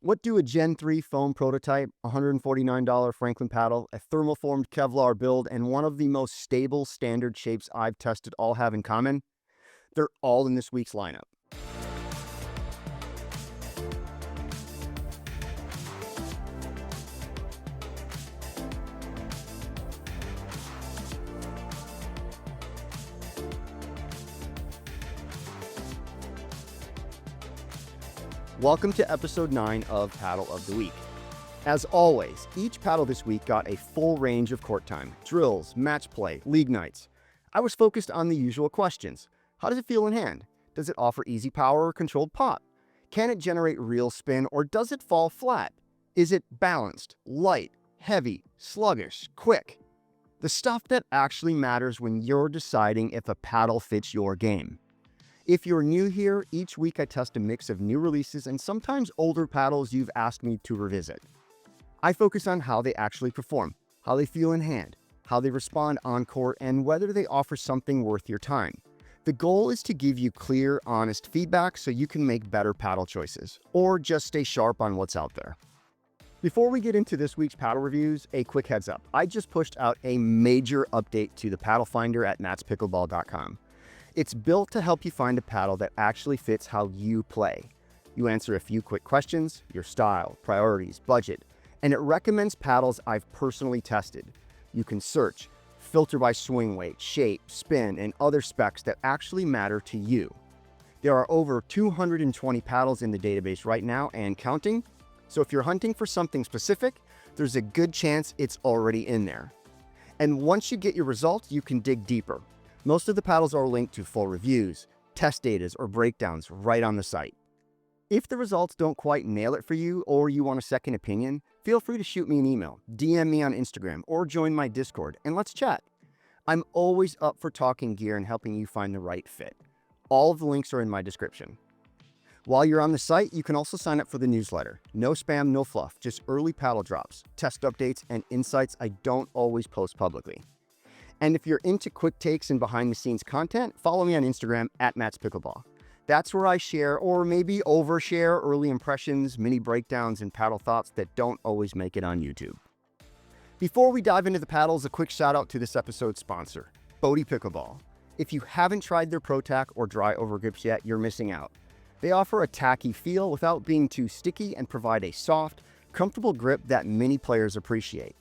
What do a Gen 3 foam prototype, $149 Franklin paddle, a thermoformed Kevlar build, and one of the most stable standard shapes I've tested all have in common? They're all in this week's lineup. Welcome to episode 9 of Paddle of the Week. As always, each paddle this week got a full range of court time, drills, match play, league nights. I was focused on the usual questions. How does it feel in hand? Does it offer easy power or controlled pop? Can it generate real spin or does it fall flat? Is it balanced, light, heavy, sluggish, quick? The stuff that actually matters when you're deciding if a paddle fits your game. If you're new here, each week I test a mix of new releases and sometimes older paddles you've asked me to revisit. I focus on how they actually perform, how they feel in hand, how they respond on court, and whether they offer something worth your time. The goal is to give you clear, honest feedback so you can make better paddle choices, or just stay sharp on what's out there. Before we get into this week's paddle reviews, a quick heads up. I just pushed out a major update to the paddle finder at matspickleball.com. It's built to help you find a paddle that actually fits how you play. You answer a few quick questions, your style, priorities, budget, and it recommends paddles I've personally tested. You can search, filter by swing weight, shape, spin, and other specs that actually matter to you. There are over 220 paddles in the database right now and counting, so if you're hunting for something specific, there's a good chance it's already in there. And once you get your results, you can dig deeper. Most of the paddles are linked to full reviews, test data, or breakdowns right on the site. If the results don't quite nail it for you or you want a second opinion, feel free to shoot me an email, DM me on Instagram, or join my Discord and let's chat. I'm always up for talking gear and helping you find the right fit. All of the links are in my description. While you're on the site, you can also sign up for the newsletter. No spam, no fluff, just early paddle drops, test updates, and insights I don't always post publicly. And if you're into quick takes and behind-the-scenes content, follow me on Instagram at matspickleball. That's where I share, or maybe overshare, early impressions, mini breakdowns, and paddle thoughts that don't always make it on YouTube. Before we dive into the paddles, a quick shout out to this episode's sponsor, Honolulu Pickleball. If you haven't tried their ProTack or dry over grips yet, you're missing out. They offer a tacky feel without being too sticky and provide a soft, comfortable grip that many players appreciate.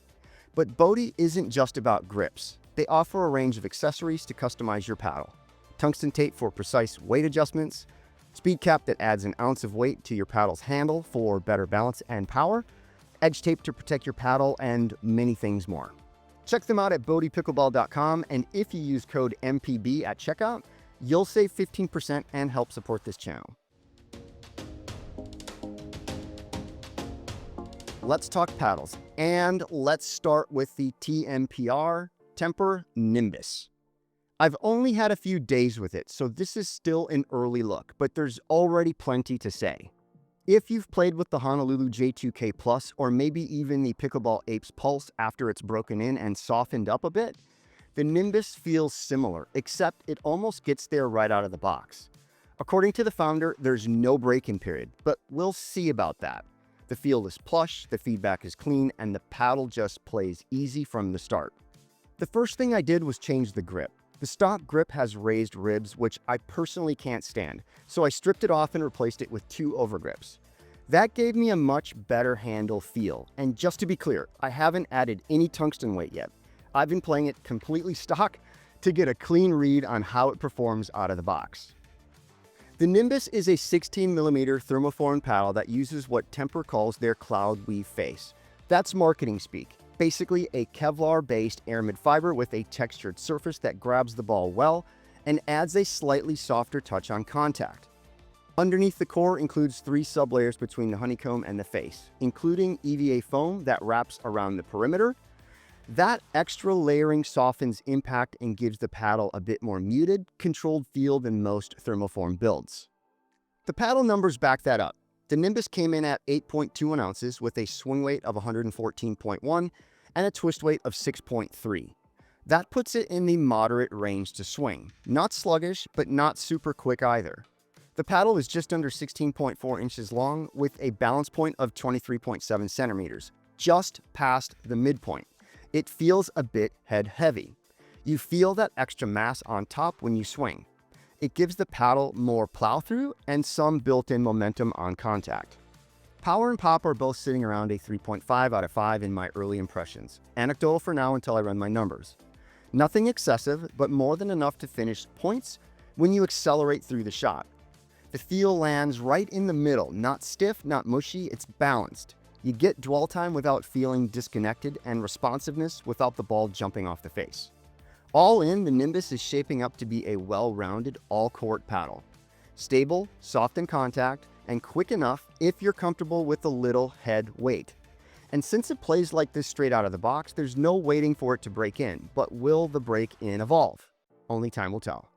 But Bodhi isn't just about grips. They offer a range of accessories to customize your paddle. Tungsten tape for precise weight adjustments, speed cap that adds an ounce of weight to your paddle's handle for better balance and power, edge tape to protect your paddle, and many things more. Check them out at bodipickleball.com, and if you use code MPB at checkout, you'll save 15% and help support this channel. Let's talk paddles, and let's start with the TMPR Nimbus. I've only had a few days with it, so this is still an early look, but there's already plenty to say. If you've played with the Honolulu J2K Plus, or maybe even the Pickleball Apes Pulse after it's broken in and softened up a bit, the Nimbus feels similar, except it almost gets there right out of the box. According to the founder, there's no break-in period, but we'll see about that. The feel is plush, the feedback is clean, and the paddle just plays easy from the start. The first thing I did was change the grip. The stock grip has raised ribs, which I personally can't stand, so I stripped it off and replaced it with 2 overgrips. That gave me a much better handle feel, and just to be clear, I haven't added any tungsten weight yet. I've been playing it completely stock to get a clean read on how it performs out of the box. The Nimbus is a 16mm thermoformed paddle that uses what Tempur calls their cloud weave face. That's marketing speak. Basically a Kevlar-based aramid fiber with a textured surface that grabs the ball well and adds a slightly softer touch on contact. Underneath the core includes 3 sublayers between the honeycomb and the face, including EVA foam that wraps around the perimeter. That extra layering softens impact and gives the paddle a bit more muted, controlled feel than most thermoform builds. The paddle numbers back that up. The Nimbus came in at 8.21 ounces with a swing weight of 114.1 and a twist weight of 6.3. That puts it in the moderate range to swing. Not sluggish, but not super quick either. The paddle is just under 16.4 inches long with a balance point of 23.7 centimeters, just past the midpoint. It feels a bit head heavy. You feel that extra mass on top when you swing. It gives the paddle more plow through and some built-in momentum on contact. Power and pop are both sitting around a 3.5 out of 5 in my early impressions. Anecdotal for now until I run my numbers. Nothing excessive, but more than enough to finish points when you accelerate through the shot. The feel lands right in the middle, not stiff, not mushy, it's balanced. You get dwell time without feeling disconnected and responsiveness without the ball jumping off the face. All in, the Nimbus is shaping up to be a well-rounded all-court paddle. Stable, soft in contact, and quick enough if you're comfortable with a little head weight. And since it plays like this straight out of the box, there's no waiting for it to break in, but will the break-in evolve? Only time will tell.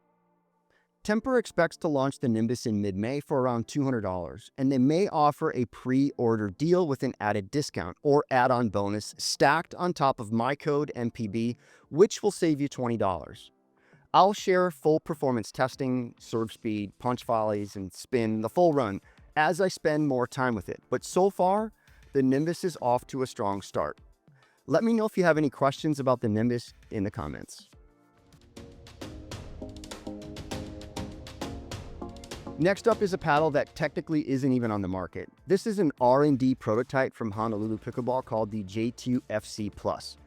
TMPR expects to launch the Nimbus in mid-May for around $200, and they may offer a pre-order deal with an added discount or add-on bonus stacked on top of my code MPB, which will save you $20. I'll share full performance testing, serve speed, punch volleys, and spin, the full run, as I spend more time with it. But so far, the Nimbus is off to a strong start. Let me know if you have any questions about the Nimbus in the comments. Next up is a paddle that technically isn't even on the market. This is an R&D prototype from Honolulu Pickleball called the J2FC Plus.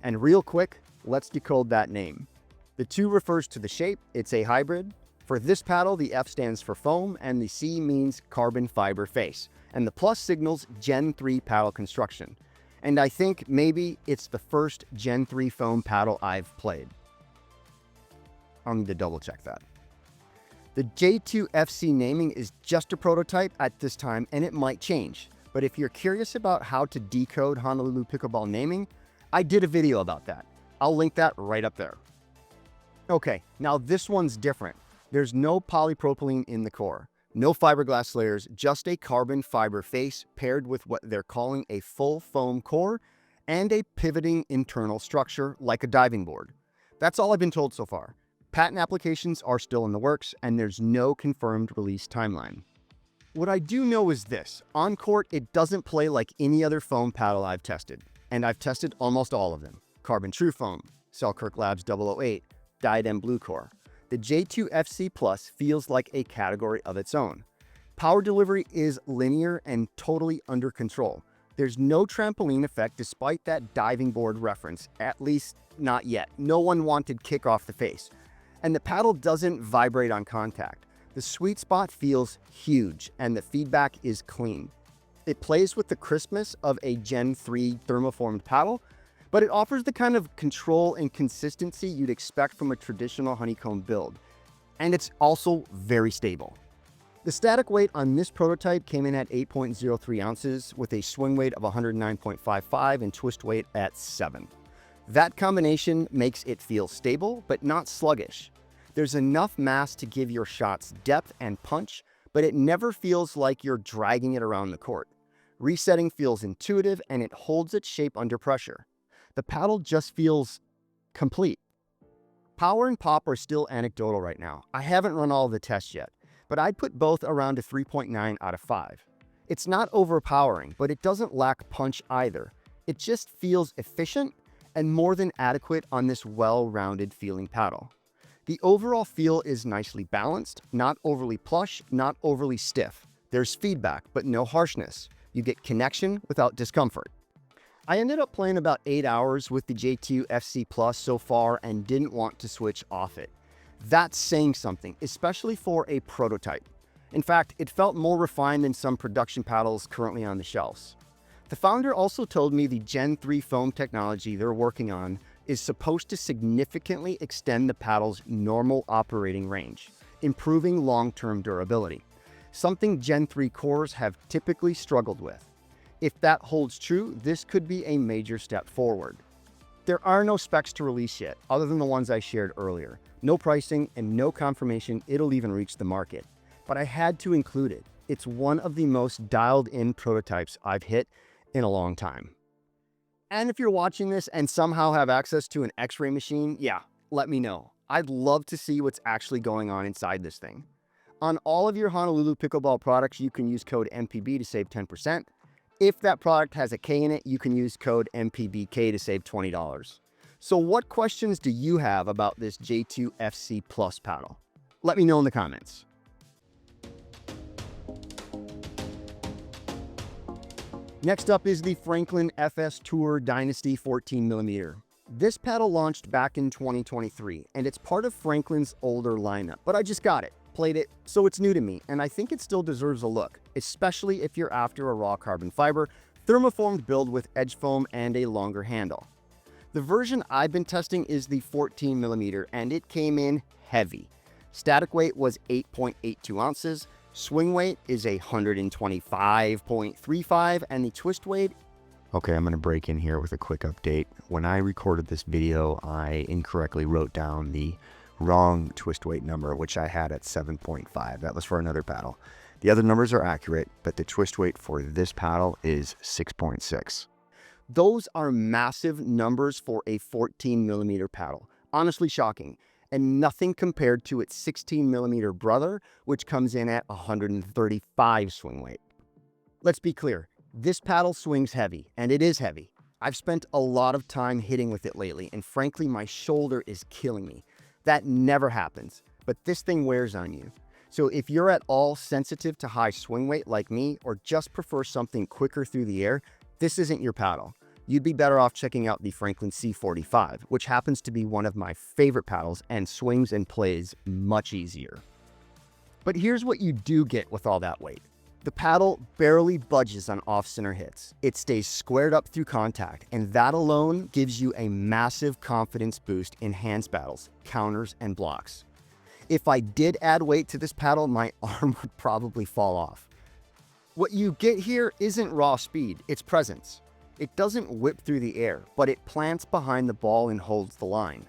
And real quick, let's decode that name. The 2 refers to the shape, it's a hybrid. For this paddle, the F stands for foam and the C means carbon fiber face. And the plus signals Gen 3 paddle construction. And I think maybe it's the first Gen 3 foam paddle I've played. I'll need to double check that. The J2FC naming is just a prototype at this time and it might change. But if you're curious about how to decode Honolulu Pickleball naming, I did a video about that. I'll link that right up there. Okay, now this one's different. There's no polypropylene in the core, no fiberglass layers, just a carbon fiber face paired with what they're calling a full foam core and a pivoting internal structure like a diving board. That's all I've been told so far. Patent applications are still in the works, and there's no confirmed release timeline. What I do know is this. On court, it doesn't play like any other foam paddle I've tested, and I've tested almost all of them. Carbon True Foam, Selkirk Labs 008, Diadem Blue Core. The J2FC Plus feels like a category of its own. Power delivery is linear and totally under control. There's no trampoline effect despite that diving board reference, at least not yet. No one wanted kick off the face. And the paddle doesn't vibrate on contact. The sweet spot feels huge and the feedback is clean. It plays with the crispness of a Gen 3 thermoformed paddle, but it offers the kind of control and consistency you'd expect from a traditional honeycomb build. And it's also very stable. The static weight on this prototype came in at 8.03 ounces with a swing weight of 109.55 and twist weight at 7. That combination makes it feel stable, but not sluggish. There's enough mass to give your shots depth and punch, but it never feels like you're dragging it around the court. Resetting feels intuitive and it holds its shape under pressure. The paddle just feels complete. Power and pop are still anecdotal right now. I haven't run all the tests yet, but I'd put both around a 3.9 out of 5. It's not overpowering, but it doesn't lack punch either. It just feels efficient and more than adequate on this well-rounded feeling paddle. The overall feel is nicely balanced, not overly plush, not overly stiff. There's feedback, but no harshness. You get connection without discomfort. I ended up playing about 8 hours with the J2FC Plus so far and didn't want to switch off it. That's saying something, especially for a prototype. In fact, it felt more refined than some production paddles currently on the shelves. The founder also told me the Gen 3 foam technology they're working on is supposed to significantly extend the paddle's normal operating range, improving long-term durability, something Gen 3 cores have typically struggled with. If that holds true, this could be a major step forward. There are no specs to release yet, other than the ones I shared earlier. No pricing and no confirmation it'll even reach the market. But I had to include it. It's one of the most dialed-in prototypes I've hit in a long time. And if you're watching this and somehow have access to an X-ray machine, yeah, let me know. I'd love to see what's actually going on inside this thing. On all of your Honolulu Pickleball products, you can use code MPB to save 10%. If that product has a K in it, you can use code MPBK to save $20. So what questions do you have about this J2 FC Plus paddle? Let me know in the comments. Next up is the Franklin FS Tour Dynasty 14mm. This paddle launched back in 2023, and it's part of Franklin's older lineup, but I just got it, played it, so it's new to me, and I think it still deserves a look, especially if you're after a raw carbon fiber, thermoformed build with edge foam and a longer handle. The version I've been testing is the 14mm, and it came in heavy. Static weight was 8.82 ounces, swing weight is 125.35, and the twist weight... Okay, I'm going to break in here with a quick update. When I recorded this video, I incorrectly wrote down the wrong twist weight number, which I had at 7.5. That was for another paddle. The other numbers are accurate, but the twist weight for this paddle is 6.6. Those are massive numbers for a 14mm paddle. Honestly shocking. And nothing compared to its 16mm brother, which comes in at 135 swing weight. Let's be clear, this paddle swings heavy, and it is heavy. I've spent a lot of time hitting with it lately, and frankly, my shoulder is killing me. That never happens, but this thing wears on you. So if you're at all sensitive to high swing weight like me, or just prefer something quicker through the air, this isn't your paddle. You'd be better off checking out the Franklin C45, which happens to be one of my favorite paddles and swings and plays much easier. But here's what you do get with all that weight. The paddle barely budges on off-center hits. It stays squared up through contact, and that alone gives you a massive confidence boost in hands battles, counters, and blocks. If I did add weight to this paddle, my arm would probably fall off. What you get here isn't raw speed, it's presence. It doesn't whip through the air, but it plants behind the ball and holds the line.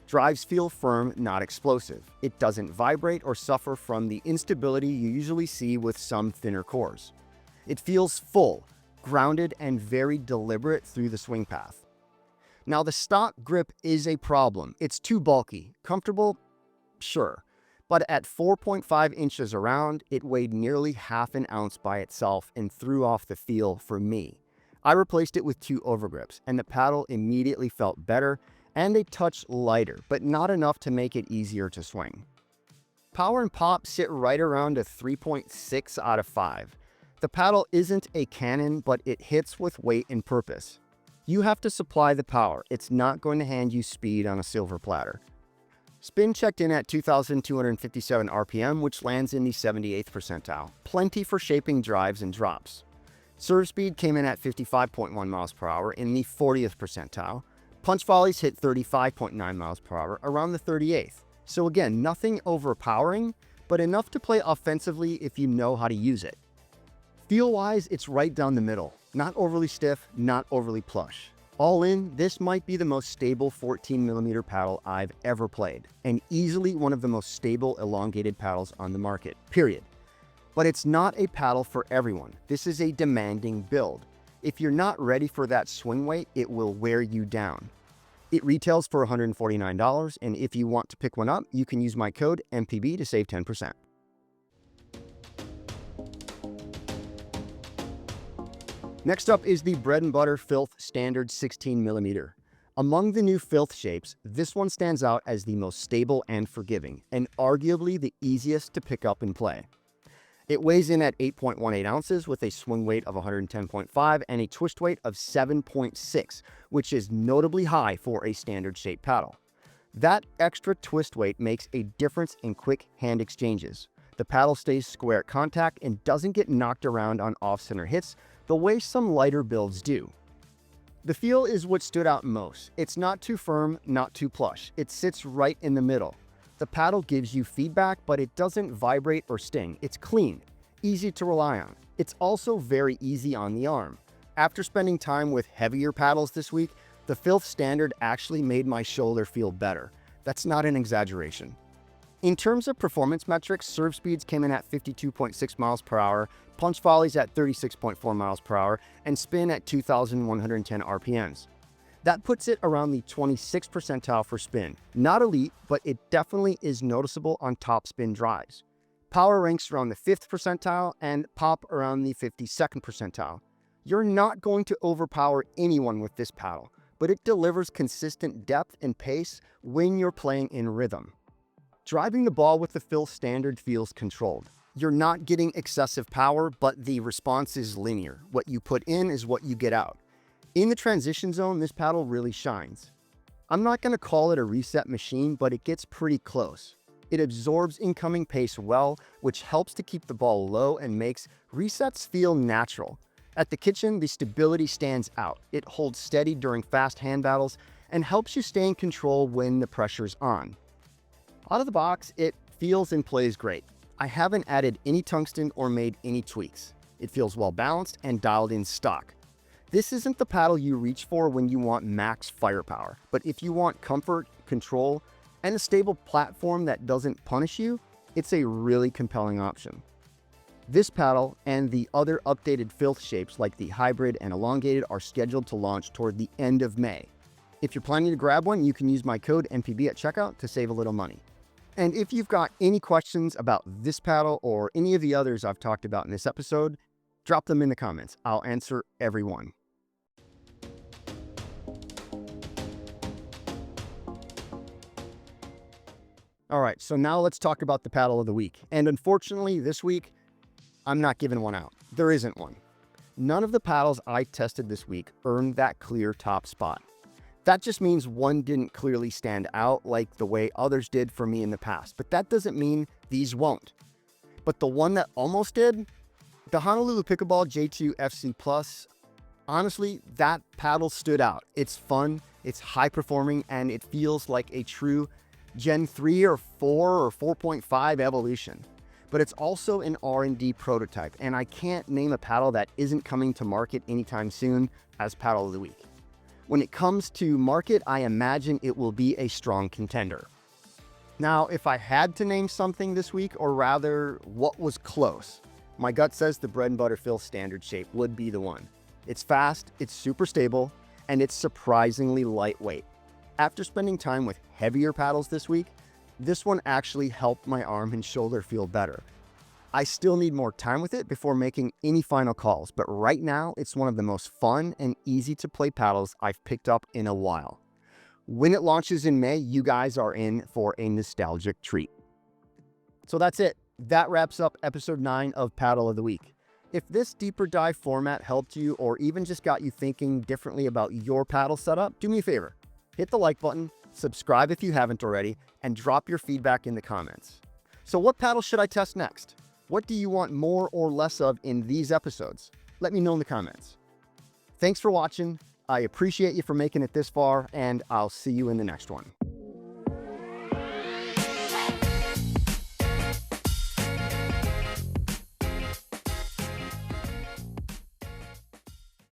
Drives feel firm, not explosive. It doesn't vibrate or suffer from the instability you usually see with some thinner cores. It feels full, grounded, and very deliberate through the swing path. Now, the stock grip is a problem. It's too bulky. Comfortable? Sure. But at 4.5 inches around, it weighed nearly half an ounce by itself and threw off the feel for me. I replaced it with 2 overgrips, and the paddle immediately felt better and a touch lighter, but not enough to make it easier to swing. Power and pop sit right around a 3.6 out of 5. The paddle isn't a cannon, but it hits with weight and purpose. You have to supply the power. It's not going to hand you speed on a silver platter. Spin checked in at 2,257 RPM, which lands in the 78th percentile. Plenty for shaping drives and drops. Serve speed came in at 55.1 miles per hour in the 40th percentile. Punch volleys hit 35.9 miles per hour, around the 38th. So again, nothing overpowering, but enough to play offensively if you know how to use it. Feel-wise, it's right down the middle. Not overly stiff, not overly plush. All in, this might be the most stable 14mm paddle I've ever played, and easily one of the most stable elongated paddles on the market, period. But it's not a paddle for everyone. This is a demanding build. If you're not ready for that swing weight, it will wear you down. It retails for $149, and if you want to pick one up, you can use my code MPB to save 10%. Next up is the bread and butter Filth Standard 16mm. Among the new Filth shapes, this one stands out as the most stable and forgiving, and arguably the easiest to pick up and play. It weighs in at 8.18 ounces with a swing weight of 110.5 and a twist weight of 7.6, which is notably high for a standard shape paddle. That extra twist weight makes a difference in quick hand exchanges. The paddle stays square at contact and doesn't get knocked around on off-center hits the way some lighter builds do. The feel is what stood out most. It's not too firm, not too plush. It sits right in the middle. The paddle gives you feedback, but it doesn't vibrate or sting. It's clean, easy to rely on. It's also very easy on the arm. After spending time with heavier paddles this week, the Filth Standard actually made my shoulder feel better. That's not an exaggeration. In terms of performance metrics, serve speeds came in at 52.6 miles per hour, punch volleys at 36.4 miles per hour, and spin at 2,110 RPMs. That puts it around the 26th percentile for spin. Not elite, but it definitely is noticeable on top spin drives. Power ranks around the 5th percentile and pop around the 52nd percentile. You're not going to overpower anyone with this paddle, but it delivers consistent depth and pace when you're playing in rhythm. Driving the ball with the Filth standard feels controlled. You're not getting excessive power, but the response is linear. What you put in is what you get out. In the transition zone, this paddle really shines. I'm not going to call it a reset machine, but it gets pretty close. It absorbs incoming pace well, which helps to keep the ball low and makes resets feel natural. At the kitchen, the stability stands out. It holds steady during fast hand battles and helps you stay in control when the pressure's on. Out of the box, it feels and plays great. I haven't added any tungsten or made any tweaks. It feels well balanced and dialed in stock. This isn't the paddle you reach for when you want max firepower, but if you want comfort, control, and a stable platform that doesn't punish you, it's a really compelling option. This paddle and the other updated Filth shapes like the hybrid and elongated are scheduled to launch toward the end of May. If you're planning to grab one, you can use my code MPB at checkout to save a little money. And if you've got any questions about this paddle or any of the others I've talked about in this episode, drop them in the comments. I'll answer every one. All right, so now let's talk about the paddle of the week. And unfortunately, this week, I'm not giving one out. There isn't one. None of the paddles I tested this week earned that clear top spot. That just means one didn't clearly stand out like the way others did for me in the past, but that doesn't mean these won't. But the one that almost did, the Honolulu Pickleball J2 FC Plus, honestly, that paddle stood out. It's fun, it's high performing, and it feels like a true Gen 3 or 4 or 4.5 evolution. But it's also an R&D prototype, and I can't name a paddle that isn't coming to market anytime soon as paddle of the week. When it comes to market, I imagine it will be a strong contender. Now, if I had to name something this week, or rather, what was close, my gut says the bread and butter Filth standard shape would be the one. It's fast, it's super stable, and it's surprisingly lightweight. After spending time with heavier paddles this week, this one actually helped my arm and shoulder feel better. I still need more time with it before making any final calls, but right now it's one of the most fun and easy to play paddles I've picked up in a while. When it launches in May, you guys are in for a nostalgic treat. So that's it. That wraps up episode 9 of Paddle of the Week. If this deeper dive format helped you or even just got you thinking differently about your paddle setup, do me a favor. Hit the like button, subscribe if you haven't already, and drop your feedback in the comments. So what paddle should I test next? What do you want more or less of in these episodes? Let me know in the comments. Thanks for watching. I appreciate you for making it this far, and I'll see you in the next one.